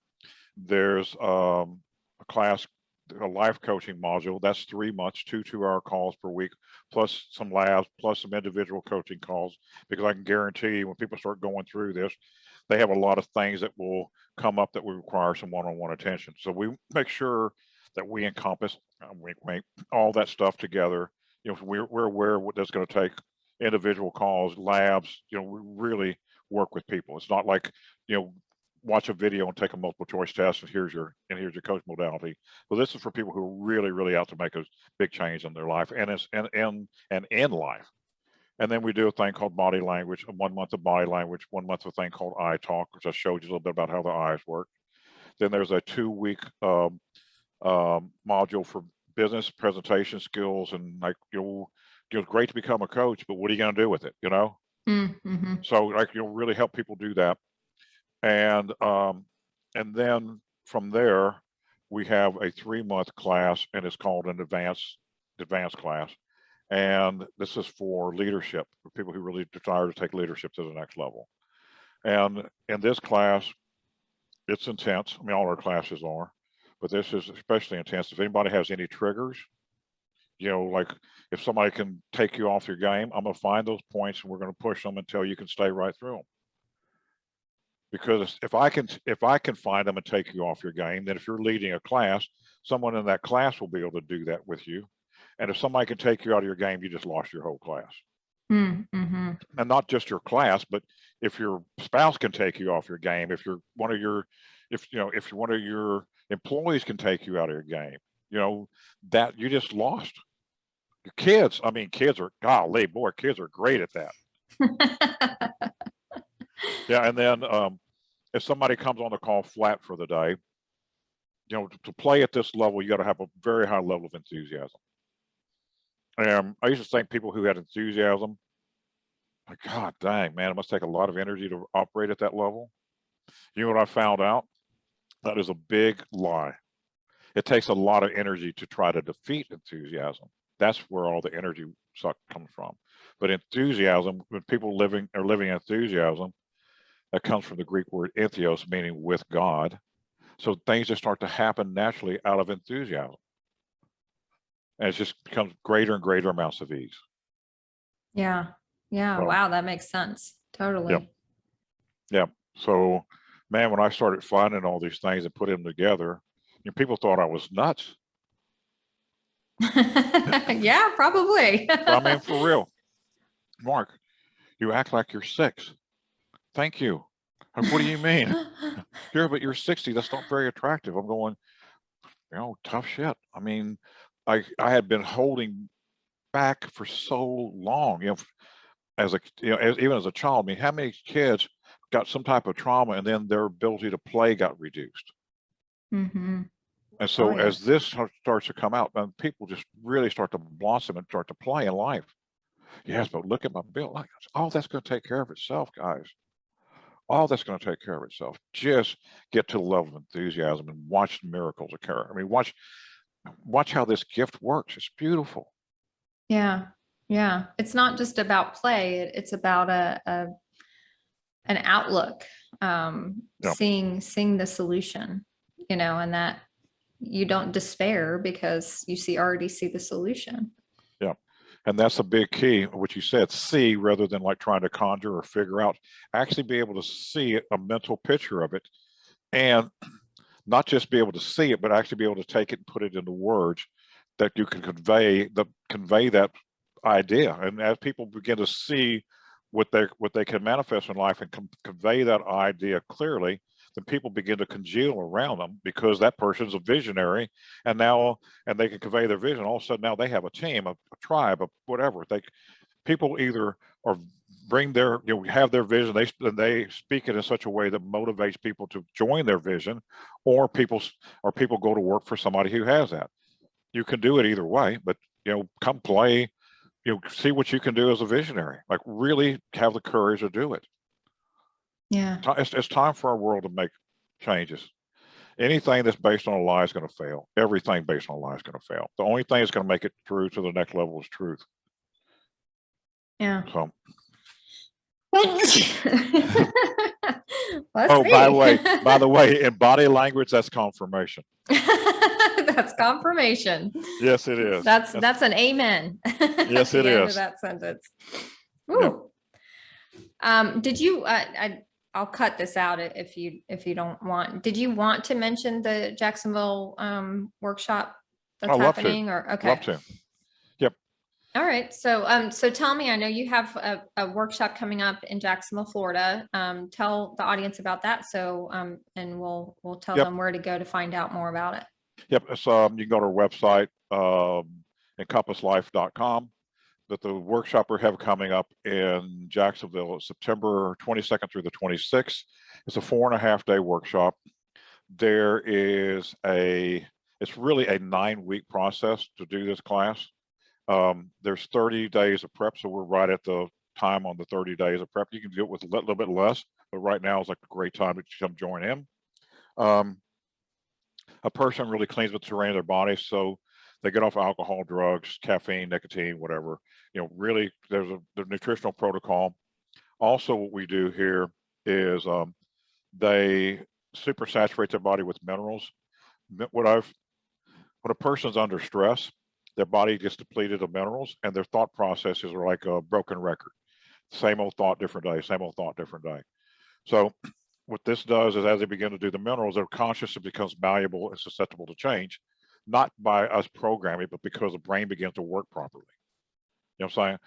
there's a class, a life coaching module. That's 3 months, 2-hour calls per week, plus some labs, plus some individual coaching calls, because I can guarantee you, when people start going through this, they have a lot of things that will come up that will require some one-on-one attention. So we make sure that we encompass all that stuff together. We're aware of what that's going to take: individual calls, labs. We really work with people. It's not like, watch a video and take a multiple choice test and here's your coach modality. Well, this is for people who are really, really out to make a big change in their life and in life. And then we do a thing called body language, 1 month of body language, 1 month of a thing called eye talk, which I showed you a little bit about how the eyes work. Then there's a 2-week module for business presentation skills, and, like, great to become a coach, but what are you going to do with it? Mm-hmm. So, like, really help people do that. And then from there, we have a 3-month class, and it's called an advanced class. And this is for leadership, for people who really desire to take leadership to the next level. And in this class, it's intense. I mean, all our classes are, but this is especially intense. If anybody has any triggers, like, if somebody can take you off your game, I'm going to find those points, and we're going to push them until you can stay right through them. Because if I can find them and take you off your game, then if you're leading a class, someone in that class will be able to do that with you. And if somebody can take you out of your game, you just lost your whole class. Mm-hmm. And not just your class, but if your spouse can take you off your game, if one of your employees can take you out of your game, that you just lost. Your kids, I mean, kids are, golly, boy, kids are great at that. Yeah, and then if somebody comes on the call flat for the day, to play at this level, you got to have a very high level of enthusiasm. And I used to think people who had enthusiasm, like, God dang, man, it must take a lot of energy to operate at that level. You know what I found out? That is a big lie. It takes a lot of energy to try to defeat enthusiasm. That's where all the energy suck comes from. But enthusiasm, when people are living enthusiasm, that comes from the Greek word entheos, meaning with God. So things just start to happen naturally out of enthusiasm. And it just becomes greater and greater amounts of ease. Yeah. Yeah. So, wow. That makes sense. Totally. Yeah. So, man, when I started finding all these things and putting them together, people thought I was nuts. Yeah, probably. I mean, for real. Mark, you act like you're 6. Thank you. Like, what do you mean? Sure, but you're 60. That's not very attractive. I'm going, tough shit. I mean, I had been holding back for so long, even as a child. I mean, how many kids got some type of trauma and then their ability to play got reduced? Mm-hmm. And so Oh, yeah. as this starts to come out, and people just really start to blossom and start to play in life. Yes, but look at my bill. Like, oh, that's going to take care of itself, guys. All that's going to take care of itself. Just get to the level of enthusiasm and watch the miracles occur. I mean, watch how this gift works. It's beautiful. Yeah. Yeah. It's not just about play. It's about an outlook, seeing the solution, and that you don't despair because you already see the solution. Yeah. And that's a big key, what you said, see rather than like trying to conjure or figure out, actually be able to see a mental picture of it, and not just be able to see it, but actually be able to take it and put it into words that you can convey that idea. And as people begin to see what they can manifest in life and convey that idea clearly, then people begin to congeal around them because that person's a visionary, and they can convey their vision. All of a sudden now they have a team, a tribe, of whatever. People either bring their, have their vision, they speak it in such a way that motivates people to join their vision, or people go to work for somebody who has that. You can do it either way, but come play, see what you can do as a visionary, like really have the courage to do it. Yeah. It's time for our world to make changes. Anything that's based on a lie is going to fail. Everything based on a lie is going to fail. The only thing that's going to make it through to the next level is truth. Yeah. So. Let's see. By the way, in body language, that's confirmation. That's confirmation. Yes, it is. That's an amen. Yes, it is. is. That sentence. Ooh. Yep. Did you? I'll cut this out if you don't want. Did you want to mention the Jacksonville workshop that's happening? Or okay. Love to. Yep. All right. So tell me. I know you have a workshop coming up in Jacksonville, Florida. Tell the audience about that. So and we'll tell them where to go to find out more about it. Yep. So you can go to our website, encompasslife.com. That the workshop we have coming up in Jacksonville is September 22nd through the 26th. It's a 4.5-day workshop. It's really a 9-week process to do this class. There's 30 days of prep, so we're right at the time on the 30 days of prep. You can do it with a little bit less, but right now is like a great time to come join in. A person really cleans the terrain of their body, so they get off alcohol, drugs, caffeine, nicotine, whatever. Really, there's the nutritional protocol. Also, what we do here is they super saturate their body with minerals. When a person's under stress, their body gets depleted of minerals, and their thought processes are like a broken record. Same old thought, different day. Same old thought, different day. So what this does is, as they begin to do the minerals, their consciousness becomes malleable and susceptible to change. Not by us programming, but because the brain begins to work properly. You know what I'm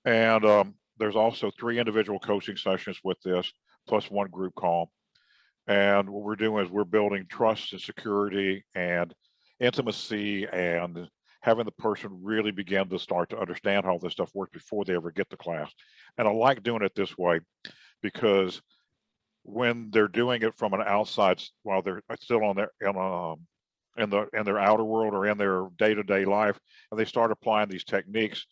saying? And there's also 3 individual coaching sessions with this, plus 1 group call. And what we're doing is we're building trust and security and intimacy and having the person really begin to start to understand how this stuff works before they ever get to class. And I like doing it this way because when they're doing it from an outside, while they're still on their in their outer world or in their day-to-day life, and they start applying these techniques,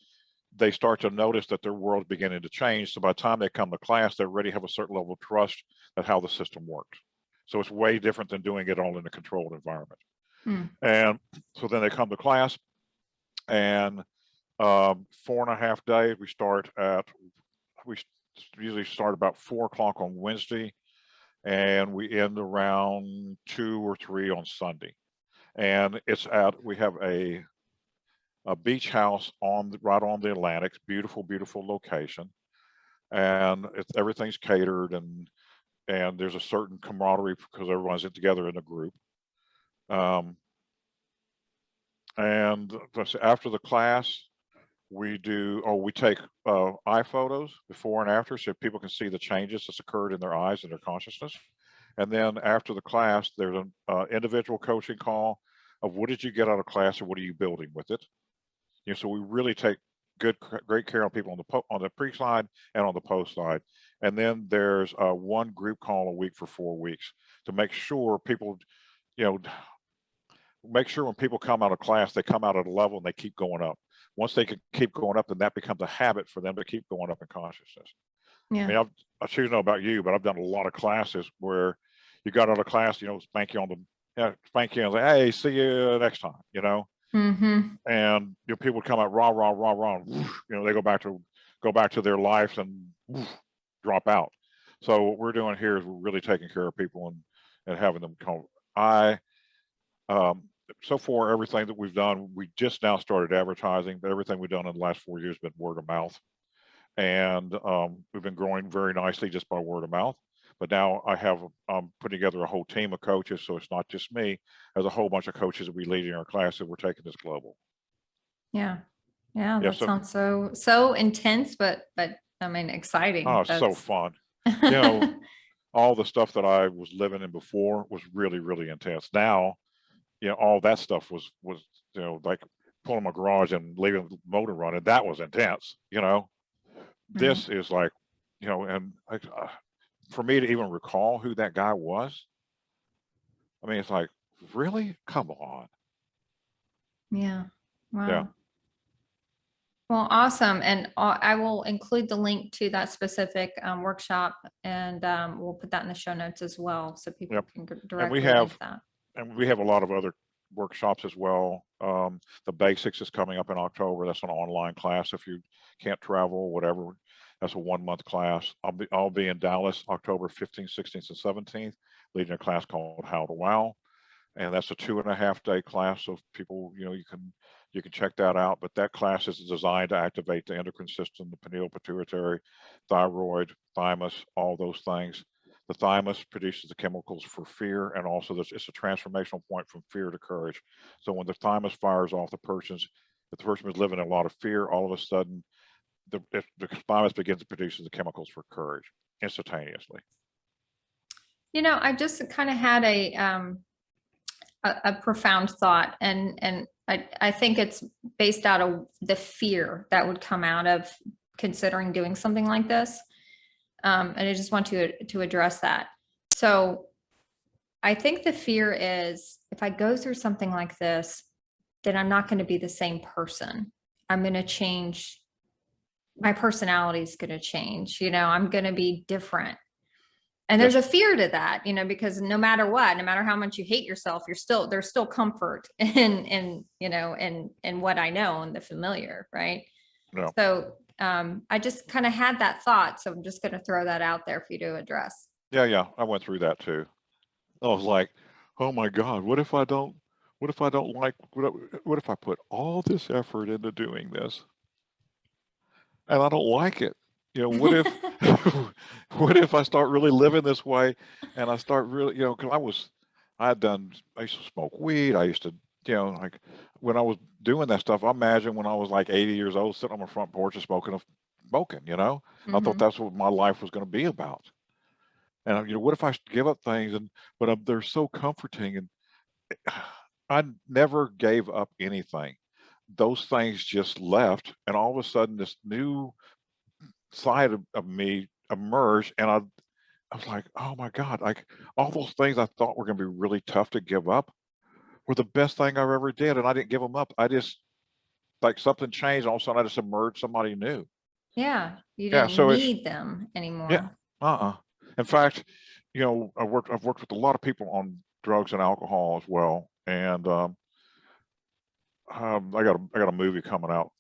they start to notice that their world's beginning to change. So by the time they come to class, they already have a certain level of trust at how the system works. So it's way different than doing it all in a controlled environment. And so then they come to class, and 4.5 days, we usually start about 4 o'clock on Wednesday, and we end around 2 or 3 on Sunday. And we have a beach house right on the Atlantic, beautiful, beautiful location. And everything's catered, and there's a certain camaraderie because everyone's together in a group. And after the class, we take eye photos before and after, so people can see the changes that's occurred in their eyes and their consciousness. And then after the class, there's an individual coaching call of what did you get out of class and what are you building with it. So we really take great care of people on the pre side and on the post side. And then there's 1 group call a week for 4 weeks to make sure people, make sure when people come out of class, they come out at a level and they keep going up. Once they can keep going up, then that becomes a habit for them to keep going up in consciousness. Yeah. I mean, I choose to know about you, but I've done a lot of classes where you got out of class, spank you and say, hey, see you next time, and people would come out rah, whoosh, they go back to their lives and whoosh, drop out. So what we're doing here is we're really taking care of people and having them come. So far, everything that we've done, we just now started advertising, but everything we've done in the last 4 years has been word of mouth. And we've been growing very nicely just by word of mouth. But now I'm putting together a whole team of coaches, so it's not just me. There's a whole bunch of coaches that we lead in our class, and we're taking this global. Yeah. That sounds so intense, but I mean, exciting. Oh, it's so fun. All the stuff that I was living in before was really, really intense. Now, all that stuff was like pulling my garage and leaving the motor running. That was intense. This is like, and for me to even recall who that guy was, I mean, it's like, really? Come on. Yeah. Wow. Yeah. Well, awesome. And I will include the link to that specific workshop, and we'll put that in the show notes as well, so people can directly link that. And we have a lot of other workshops as well. The basics is coming up in October. That's an online class. If you can't travel, whatever, that's a 1-month class. I'll be in Dallas October 15th, 16th, and 17th, leading a class called How to Wow. And that's a 2.5-day class. So people, you can check that out. But that class is designed to activate the endocrine system, the pineal, pituitary, thyroid, thymus, all those things. The thymus produces the chemicals for fear, and also it's a transformational point from fear to courage. So when the thymus fires off, if the person was living in a lot of fear, all of a sudden the thymus begins to produce the chemicals for courage instantaneously. I just kind of had a profound thought, and I think it's based out of the fear that would come out of considering doing something like this. And I just want to address that. So I think the fear is, if I go through something like this, then I'm not going to be the same person. I'm going to change. My personality is going to change. I'm going to be different. And there's a fear to that, because no matter what, no matter how much you hate yourself, there's still comfort in what I know and the familiar. Right. No. So I just kind of had that thought. So I'm just going to throw that out there for you to address. Yeah. I went through that too. I was like, oh my God, what if I don't like, what if I put all this effort into doing this and I don't like it? What if, what if I start really living this way and I start really, because I used to smoke weed. I used to, like when I was doing that stuff, I imagine when I was like 80 years old, sitting on my front porch and smoking spoken, I thought Mhm. that's what my life was going to be about. And, what if I give up things but they're so comforting, and I never gave up anything. Those things just left, and all of a sudden this new side of me emerged, and I was like, oh my God, like all those things I thought were going to be really tough to give up were the best thing I ever did. And I didn't give them up. I just, like, something changed. All of a sudden I just emerged somebody new. Yeah. You Yeah. didn't So need them yeah. anymore. In fact, I've worked with a lot of people on drugs and alcohol as well. And I got a movie coming out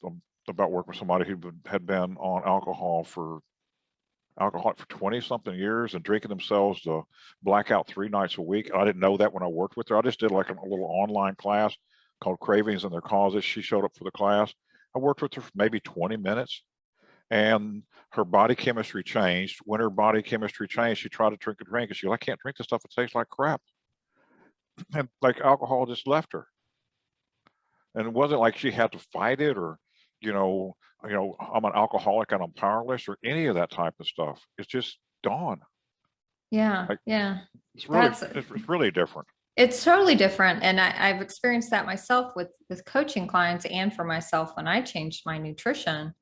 about working with somebody who had been on alcoholic for 20 something years and drinking themselves to blackout 3 nights a week. I didn't know that when I worked with her. I just did like a little online class called Cravings and Their Causes. She showed up for the class. I worked with her for maybe 20 minutes, and her body chemistry changed. When her body chemistry changed, she tried to drink a drink, and she goes, I can't drink this stuff. It tastes like crap. And like alcohol just left her. And it wasn't like she had to fight it, or, I'm an alcoholic and I'm powerless, or any of that type of stuff. It's just gone. Yeah. Like, Yeah. it's really, That's it's really different. It's totally different. And I've experienced that myself with coaching clients, and for myself when I changed my nutrition.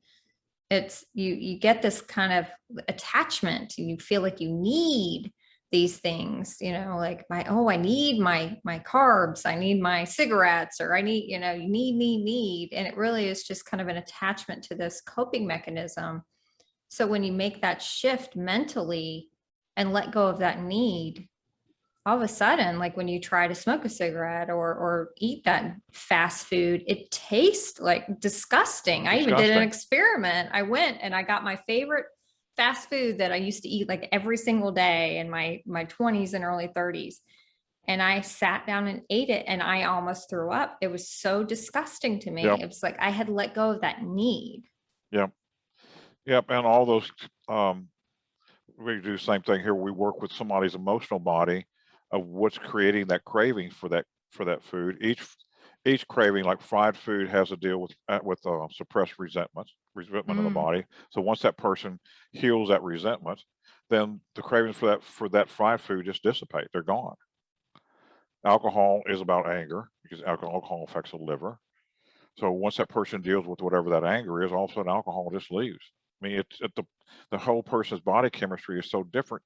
It's you get this kind of attachment. You feel like you need these things, like I need my carbs, I need my cigarettes, or I need, you need. And it really is just kind of an attachment to this coping mechanism. So when you make that shift mentally and let go of that need, all of a sudden, like when you try to smoke a cigarette or eat that fast food, it tastes like disgusting. I even did an experiment. I went and I got my favorite fast food that I used to eat like every single day in my 20s and early 30s. And I sat down and ate it, and I almost threw up. It was so disgusting to me. Yep. It was like I had let go of that need. Yep. And all those, we do the same thing here. We work with somebody's emotional body of what's creating that craving for that food. Each craving, like fried food, has to deal with suppressed resentment in the body. So once that person heals that resentment, then the cravings for that fried food just dissipate. They're gone. Alcohol is about anger, because alcohol affects the liver. So once that person deals with whatever that anger is, all of a sudden alcohol just leaves. I mean, the whole person's body chemistry is so different.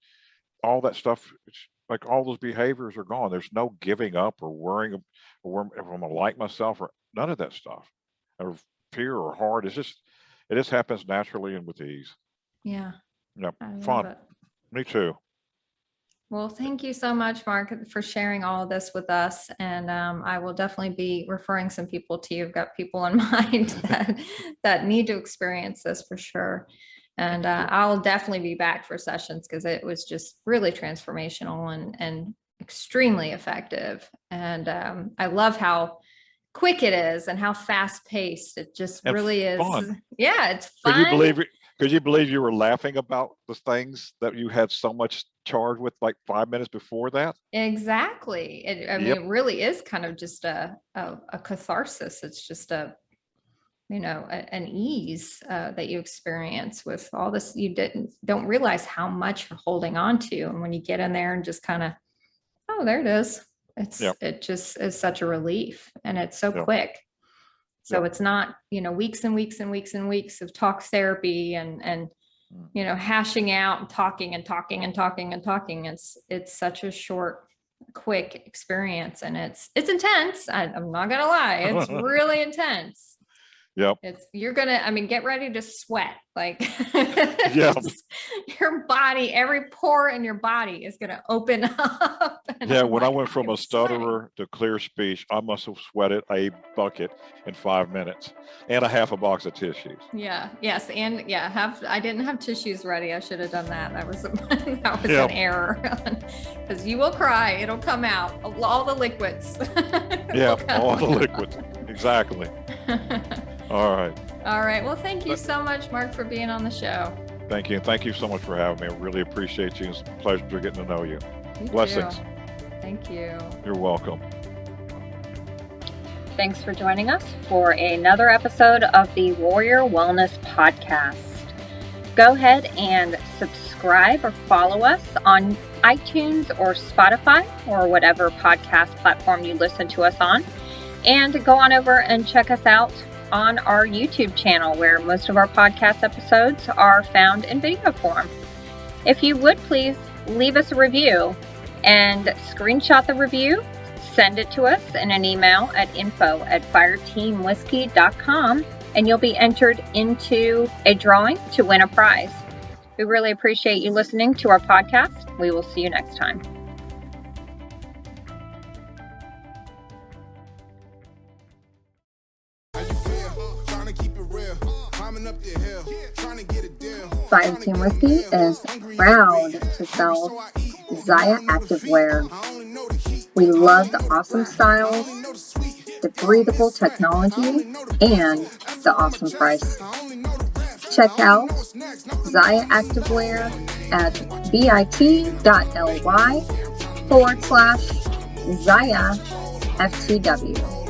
All that stuff, it's like all those behaviors are gone. There's no giving up or worrying if I'm gonna like myself, or none of that stuff, or fear or heart. It just happens naturally and with ease. Yeah. Yep. I love Fun. it. Me too. Well, thank you so much, Mark, for sharing all of this with us. And I will definitely be referring some people to you. I've got people in mind that need to experience this for sure. And I'll definitely be back for sessions, because it was just really transformational and extremely effective. And I love how quick it is and how fast paced it just really is. Fun. Yeah, it's fun. Could you believe you were laughing about the things that you had so much charge with like 5 minutes before that? Exactly. I mean, it really is kind of just a catharsis. It's just an ease that you experience with all this. You don't realize how much you're holding on to. And when you get in there and just kind of, oh, there it is. It just is such a relief, and it's so quick. So it's not, weeks and weeks and weeks and weeks of talk therapy and hashing out and talking and talking and talking and talking. It's such a short, quick experience, and it's intense. I'm not gonna lie, it's really intense. Yep. You're gonna, get ready to sweat. Like, your body, every pore in your body is gonna open up. Yeah, when I went from a stutterer to clear speech, I must have sweated a bucket in 5 minutes, and a half a box of tissues. Yeah. Yes. And I didn't have tissues ready. I should have done that. That was an error, because you will cry. It'll come out. All the liquids. All the liquids. Exactly. All right. Well, thank you so much, Mark, for being on the show. Thank you. And thank you so much for having me. I really appreciate you. It's a pleasure getting to know you. You Blessings. too. Thank you. You're welcome. Thanks for joining us for another episode of the Warrior Wellness Podcast. Go ahead and subscribe or follow us on iTunes or Spotify or whatever podcast platform you listen to us on. And go on over and check us out on our YouTube channel, where most of our podcast episodes are found in video form. If you would please leave us a review and screenshot the review, send it to us in an email at info@fireteamwhiskey.com, and you'll be entered into a drawing to win a prize. We really appreciate you listening to our podcast. We will see you next time. Fireteam Whiskey is proud to sell Zaya Activewear. We love the awesome styles, the breathable technology, and the awesome price. Check out Zaya Activewear at bit.ly/Zaya FTW.